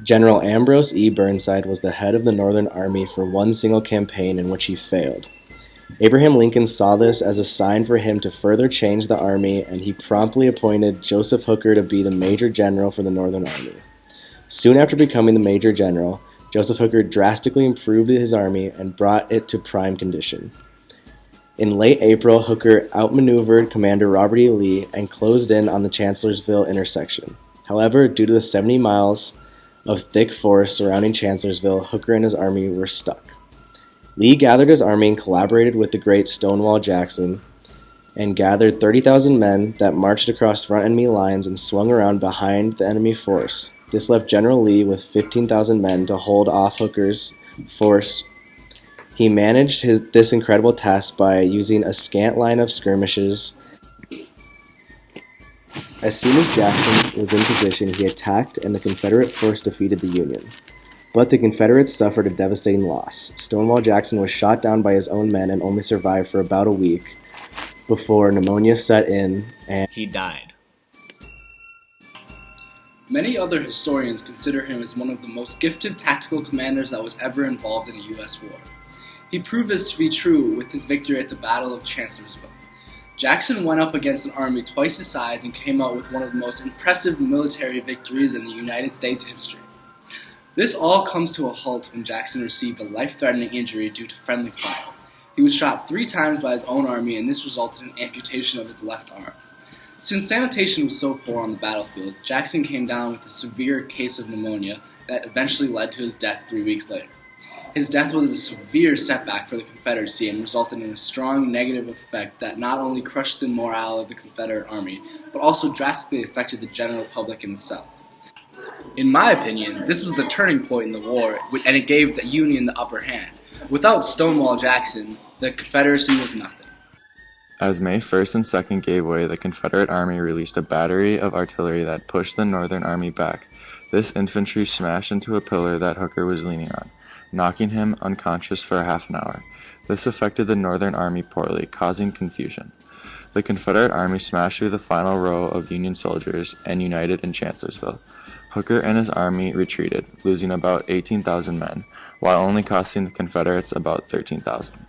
General Ambrose E. Burnside was the head of the Northern Army for one single campaign in which he failed. Abraham Lincoln saw this as a sign for him to further change the Army, and he promptly appointed Joseph Hooker to be the Major General for the Northern Army. Soon after becoming the Major General, Joseph Hooker drastically improved his army and brought it to prime condition. In late April, Hooker outmaneuvered Commander Robert E. Lee and closed in on the Chancellorsville intersection. However, due to the 70 miles of thick forest surrounding Chancellorsville, Hooker and his army were stuck. Lee gathered his army and collaborated with the great Stonewall Jackson and gathered 30,000 men that marched across front enemy lines and swung around behind the enemy force. This left General Lee with 15,000 men to hold off Hooker's force. He managed this incredible task by using a scant line of skirmishes. As soon as Jackson was in position, he attacked and the Confederate force defeated the Union. But the Confederates suffered a devastating loss. Stonewall Jackson was shot down by his own men and only survived for about a week before pneumonia set in and he died. Many other historians consider him as one of the most gifted tactical commanders that was ever involved in a U.S. war. He proved this to be true with his victory at the Battle of Chancellorsville. Jackson went up against an army twice his size and came out with one of the most impressive military victories in the United States history. This all comes to a halt when Jackson received a life-threatening injury due to friendly fire. He was shot 3 times by his own army, and this resulted in amputation of his left arm. Since sanitation was so poor on the battlefield, Jackson came down with a severe case of pneumonia that eventually led to his death 3 weeks later. His death was a severe setback for the Confederacy and resulted in a strong negative effect that not only crushed the morale of the Confederate Army, but also drastically affected the general public in the South. In my opinion, this was the turning point in the war, and it gave the Union the upper hand. Without Stonewall Jackson, the Confederacy was nothing. As May 1st and 2nd gave way, the Confederate Army released a battery of artillery that pushed the Northern Army back. This infantry smashed into a pillar that Hooker was leaning on, knocking him unconscious for half an hour. This affected the Northern Army poorly, causing confusion. The Confederate Army smashed through the final row of Union soldiers and united in Chancellorsville. Hooker and his army retreated, losing about 18,000 men, while only costing the Confederates about 13,000.